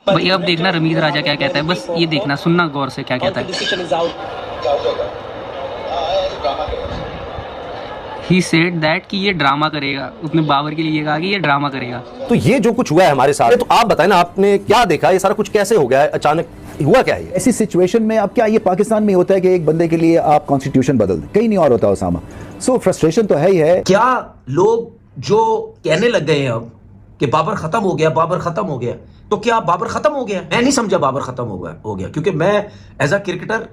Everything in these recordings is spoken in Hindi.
भाई अब देखना रमीज राजा क्या कहता है, बस ये देखना, सुनना गौर से क्या कहता है। ही सेड दैट कि ये ड्रामा करेगा, उसने बाबर के लिए कहा कि ये ड्रामा करेगा। तो ये जो कुछ हुआ है हमारे साथ, तो आप बताएं ना, आपने क्या देखा, ये सारा कुछ कैसे हो गया है, अचानक हुआ क्या है? ऐसी सिचुएशन में अब क्या ये पाकिस्तान में होता है कि एक बंदे के लिए आप कॉन्स्टिट्यूशन बदल दें, कहीं नहीं और होता उसामा। सो फ्रस्ट्रेशन तो है ही है। क्या लोग जो कहने लग गए हैं अब कि बाबर खत्म हो गया, बाबर खत्म हो गया, तो क्या बाबर खत्म हो गया? मैं नहीं समझा बाबर खत्म हो गया, क्योंकि मैं एज अ क्रिकेटर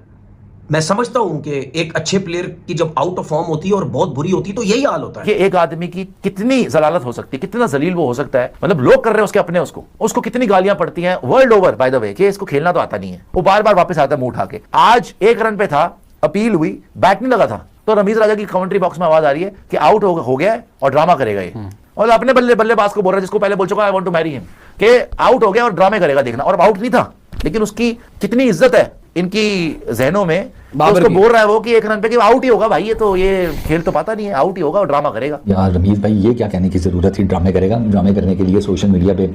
मैं समझता हूं कि एक अच्छे प्लेयर की जब आउट ऑफ फॉर्म होती है और बहुत बुरी होती है तो यही हाल होता है। ये एक आदमी की कितनी जलालत हो सकती है, कितना जलील वो हो सकता है, मतलब लोग कर रहे हैं उसके अपने, उसको कितनी गालियां पड़ती हैं world over, by the way, कि इसको खेलना तो आता नहीं है, वो बार बार वापस आता है मुंह उठा के। आज 1 रन पे था, अपील हुई, बैट नहीं लगा था, तो रमीज राजा की कमेंट्री बॉक्स में आवाज आ रही है कि आउट हो गया है और ड्रामा करेगा ये, और अपने बल्लेबाज को बोल रहा है जिसको पहले बोल चुका I want to marry him, कि आउट हो गया और ड्रामे करेगा, देखना। और आउट नहीं था, लेकिन उसकी कितनी इज्जत है इनकी जहनों में, तो उसको बोल रहा है वो कि 1 रन पे कि आउट ही होगा भाई, ये खेल तो पता नहीं है, आउट ही होगा और ड्रामा करेगा। यार रमीज भाई, ये क्या कहने की जरूरत थी, ड्रामे करेगा? ड्रामे करने के लिए सोशल मीडिया पे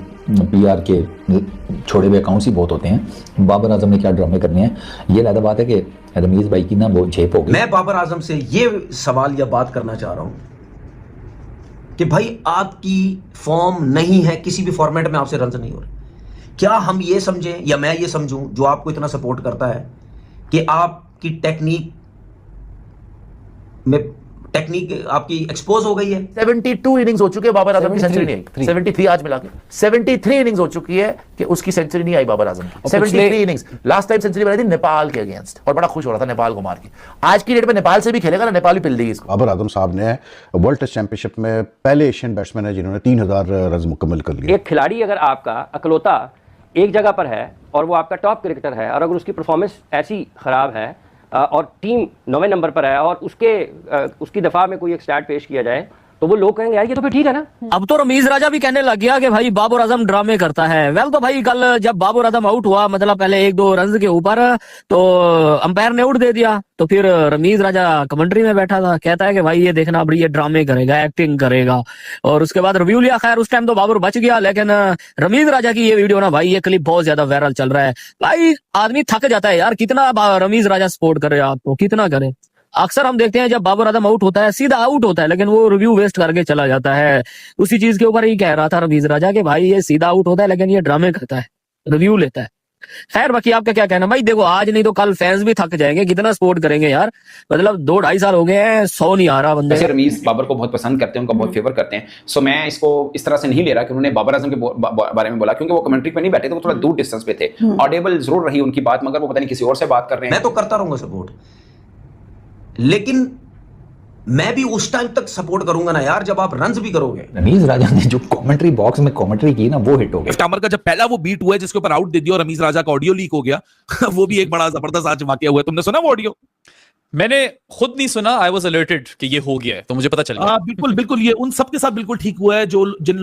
पीआर के छोड़े हुए अकाउंट्स ही बहुत होते हैं। बाबर आजम ने क्या ड्रामे करने हैं? ये लगा बात है कि रमीज भाई की ना वो झेप हो गई। मैं बाबर आजम से ये सवाल या बात करना चाह रहा हूं कि भाई आपकी फॉर्म नहीं है, किसी भी फॉर्मेट में आपसे रन नहीं हो रहे। क्या हम ये समझें या मैं ये समझूं जो आपको इतना सपोर्ट करता है कि आपकी टेक्निक आपकी एक्सपोज हो गई है? 72 इनिंग्स हो चुकी है, बाबर आजम की सेंचुरी नहीं आई। 73 आज मिला के 73 इनिंग्स हो चुकी है कि उसकी सेंचुरी नहीं आई बाबर आजम की। 73 इनिंग्स। लास्ट टाइम सेंचुरी बनाई थी नेपाल के अगेंस्ट, और बड़ा खुश हो रहा था नेपाल को मार के। आज की डेट में नेपाल से भी खेलेगा ना, नेपाल भी पिल देगी इसको। बाबर आजम साहब ने वर्ल्ड टेस्ट चैंपियनशिप में पहले एशियन बैट्समैन है जिन्होंने 3000 रन मुकम्मल कर लिए। एक खिलाड़ी अगर आपका अकलौता एक जगह पर है और वो आपका टॉप क्रिकेटर है, और अगर उसकी परफॉर्मेंस ऐसी खराब है और टीम 9वें नंबर पर है और उसकी दफा में कोई एक स्टैट पेश किया जाए, तो वो लोग कहेंगे यार ये तो फिर ठीक है ना। अब तो रमीज राजा भी कहने लग गया कि भाई बाबर आजम ड्रामे करता है। वेल तो भाई कल जब बाबर आजम आउट हुआ, मतलब पहले 1-2 रन के ऊपर, तो अंपायर ने आउट दे दिया, तो फिर रमीज राजा कमेंट्री में बैठा था, कहता है कि भाई ये देखना अब ये ड्रामे करेगा, एक्टिंग करेगा, और उसके बाद रिव्यू लिया। खैर उस टाइम तो बाबर बच गया, लेकिन रमीज राजा की ये वीडियो ना भाई, ये क्लिप बहुत ज्यादा वायरल चल रहा है। भाई आदमी थक जाता है यार, कितना रमीज राजा सपोर्ट करे आपको, कितना करे। अक्सर हम देखते हैं जब बाबर आजम आउट होता है, सीधा आउट होता है, लेकिन वो रिव्यू वेस्ट करके चला जाता है। उसी चीज के ऊपर ही कह रहा था रमीज राजा कि भाई ये सीधा आउट होता है लेकिन ये ड्रामे करता है, रिव्यू लेता है। खैर बाकी आपका क्या कहना भाई? देखो आज नहीं तो कल फैंस भी थक जाएंगे, कितना सपोर्ट करेंगे यार, मतलब 2-2.5 साल हो गए हैं, 100 नहीं आ रहा बंदे। वैसे रमीज बाबर को बहुत पसंद करते हैं, उनका बहुत फेवर करते हैं, सो मैं इसको इस तरह से नहीं ले रहा कि उन्होंने बाबर आजम के बारे में बोला, क्योंकि वो कमेंट्री पे नहीं बैठे थे, वो थोड़ा दूर डिस्टेंस पे थे। ऑडिबल जरूर रही उनकी बात, मगर वो पता नहीं किसी और से बात कर रहे हैं। मैं तो करता रहूंगा सपोर्ट, लेकिन मैं भी उस टाइम तक सपोर्ट करूंगा ना यार जब आप रन्स भी करोगे। रमीज राजा ने जो कमेंट्री बॉक्स में कमेंट्री की ना, वो हिट हो गई। लेफ्ट आर्मर का जब पहला वो बीट हुआ है जिसके ऊपर आउट दे दिया और रमीज राजा का ऑडियो लीक हो गया वो भी एक बड़ा जबरदस्त आज वाकया हुआ है। तुमने सुना वो ऑडियो? मैंने खुद नहीं सुना, आई वॉज अलर्टेड कि ये हो गया है, तो मुझे पता चल गया। बिल्कुल बिल्कुल, ये उन सबके साथ बिल्कुल ठीक हुआ है जो जिन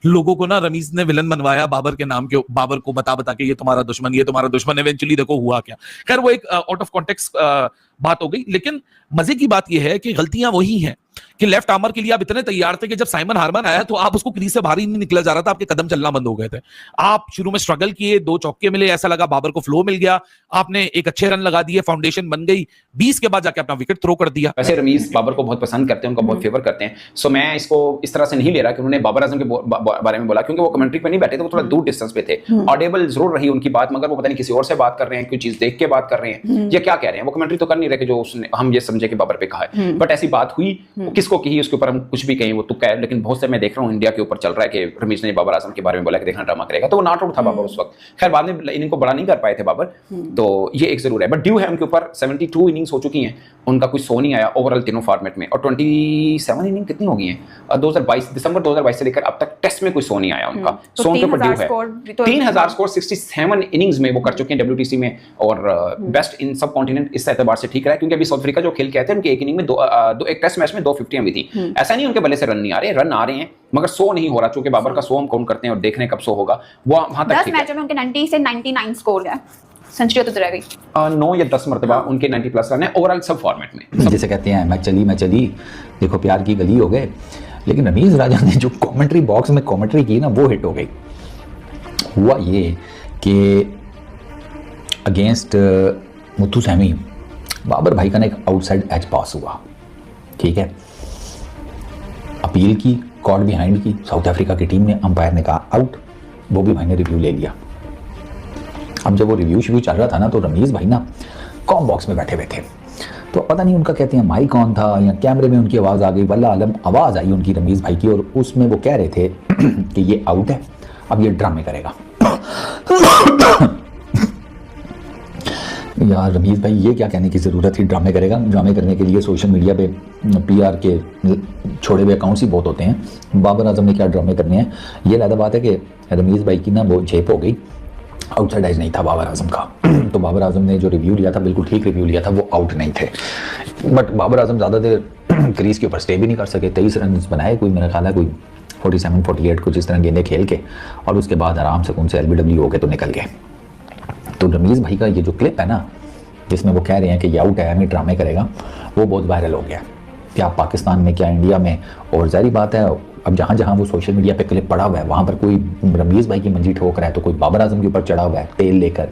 लोगों को ना रमीज ने विलन बनवाया बाबर के नाम के, बाबर को बता के ये तुम्हारा दुश्मन, इवेंचुअली देखो हुआ क्या। खैर वो एक आउट ऑफ कॉन्टेक्स्ट बात हो गई, लेकिन मजे की बात यह है कि गलतियां वही हैं कि लेफ्ट आर्मर के लिए आप इतने तैयार थे कि जब साइमन हार्मन आया तो आप उसको क्रीज से बाहर ही नहीं निकला जा रहा था, आपके कदम चलना बंद हो गए थे। आप शुरू में स्ट्रगल किए, 2 चौके मिले, ऐसा लगा बाबर को फ्लो मिल गया, आपने एक अच्छे रन लगा दिए, फाउंडेशन बन गई, 20 के बाद जाके अपना विकेट थ्रो कर दिया। वैसे रमीज बाबर को बहुत पसंद करते हैं, उनका बहुत फेवर करते हैं, सो मैं इसको इस तरह से नहीं ले रहा कि उन्होंने बाबर आजम के बारे में बोला, क्योंकि वो कमेंट्री पे नहीं बैठे थे, वो थोड़ा दूर डिस्टेंस पे थे। ऑडिबल जरूर रही उनकी बात, मगर वो पता नहीं किसी और से बात कर रहे हैं, कोई चीज देख के बात कर रहे हैं, या क्या कह रहे हैं, वो कमेंट्री तो कर नहीं रहे कि जो उसने हम ये समझे कि बाबर पे कहा है। बट ऐसी बात हुई, किसको कही उसके ऊपर हम कुछ भी कहें वो तुक्का है, लेकिन बहुत से मैं देख रहा हूं इंडिया के ऊपर चल रहा है कि रमीज ने बाबर आजम के बारे में बोला कि देखना ड्रामा करेगा, तो वो नॉट आउट था बाबर उस वक्त। खैर बाद में इनिंग को बड़ा नहीं कर पाए थे बाबर, तो ये एक जरूर है, बट ड्यू है उनके ऊपर। 72 इनिंग्स हो चुकी हैं, उनका कुछ सो नहीं आया ओवरऑल तीनों फॉर्मेट में, और 27 इनिंग कितनी हो गई हैं 2022 दिसंबर 2022 से लेकर अब तक टेस्ट में कोई सो नहीं आया उनका। सो उनके ऊपर ड्यू है। 3000 स्कोर 67 इनिंग्स में वो कर चुके हैं WTC में, और बेस्ट इन सब कॉन्टिनेंट इस एतबार से ठीक रहा है, क्योंकि अभी साउथ अफ्रीका जो खेल के आए थे उनके एक इनिंग में एक टेस्ट मैच में 250 भी थी। ऐसा नहीं उनके बल्ले से रन नहीं आ रहे, रन आ रहे हैं, मगर सो नहीं हो रहा, चूंकि बाबर का सो हम काउंट करते हैं और देखने कब सो होगा वो वहां तक। 10 मैचों में उनके 90 से 99 स्कोर है, सेंचुरी तो रह गई। 9 या 10 मरतबा उनके 90 प्लस रन है ओवरऑल सब फॉर्मेट में। जैसे कहते हैं मैं चली देखो प्यार की गली हो गए, लेकिन रमीज राजा ने जो कमेंट्री बॉक्स में कमेंट्री की ना, वो हिट हो गई। हुआ ये कि अगेंस्ट मुथु सैमी बाबर भाई का ना एक आउटसाइड एज पास हुआ, ठीक है। अपील की, कॉर्ड बिहाइंड की, साउथ अफ्रीका की टीम ने, अंपायर ने कहा आउट, बॉबी भाई ने रिव्यू ले लिया। अब जब वो रिव्यू चल रहा था ना, तो रमीज भाई ना कॉम बॉक्स में बैठे हुए थे, तो पता नहीं उनका कहते हैं माइक ऑन था या कैमरे में उनकी आवाज़ आ गई, वल्लाह आलम आवाज़ आई उनकी रमीज भाई की, और उसमें वो कह रहे थे कि ये आउट है, अब ये ड्रामे करेगा। यार रमीज भाई, ये क्या कहने की ज़रूरत थी, ड्रामे करेगा। ड्रामे करने के लिए सोशल मीडिया पे PR के छोड़े हुए अकाउंट्स ही बहुत होते हैं। बाबर आजम ने क्या ड्रामे करने हैं, ये अलग बात है कि रमीज भाई की ना वो झेप हो गई, आउटसाइड एज नहीं था बाबर आजम का। तो बाबर आजम ने जो रिव्यू लिया था, बिल्कुल ठीक रिव्यू लिया था, वो आउट नहीं थे। बट बाबर आजम ज़्यादा देर क्रीज के ऊपर स्टे भी नहीं कर सके, 23 रन बनाए, कोई मेरा ख्याल है कोई 47-48 कुछ इस तरह गेंदे खेल के, और उसके बाद आराम से उनसे LBW हो के तो निकल गए। तो रमीज भाई का ये जो क्लिप है ना, जिसमें वो कह रहे हैं कि ये आउट है, हमें ड्रामे करेगा, वो बहुत वायरल हो गया, क्या पाकिस्तान में, क्या इंडिया में। और जाहिर बात है, अब जहाँ जहाँ वो सोशल मीडिया पे क्लिप पड़ा हुआ है, वहाँ पर कोई रमीज भाई की मंजी ठोक रहा है, तो कोई बाबर आजम के ऊपर चढ़ा हुआ है तेल लेकर,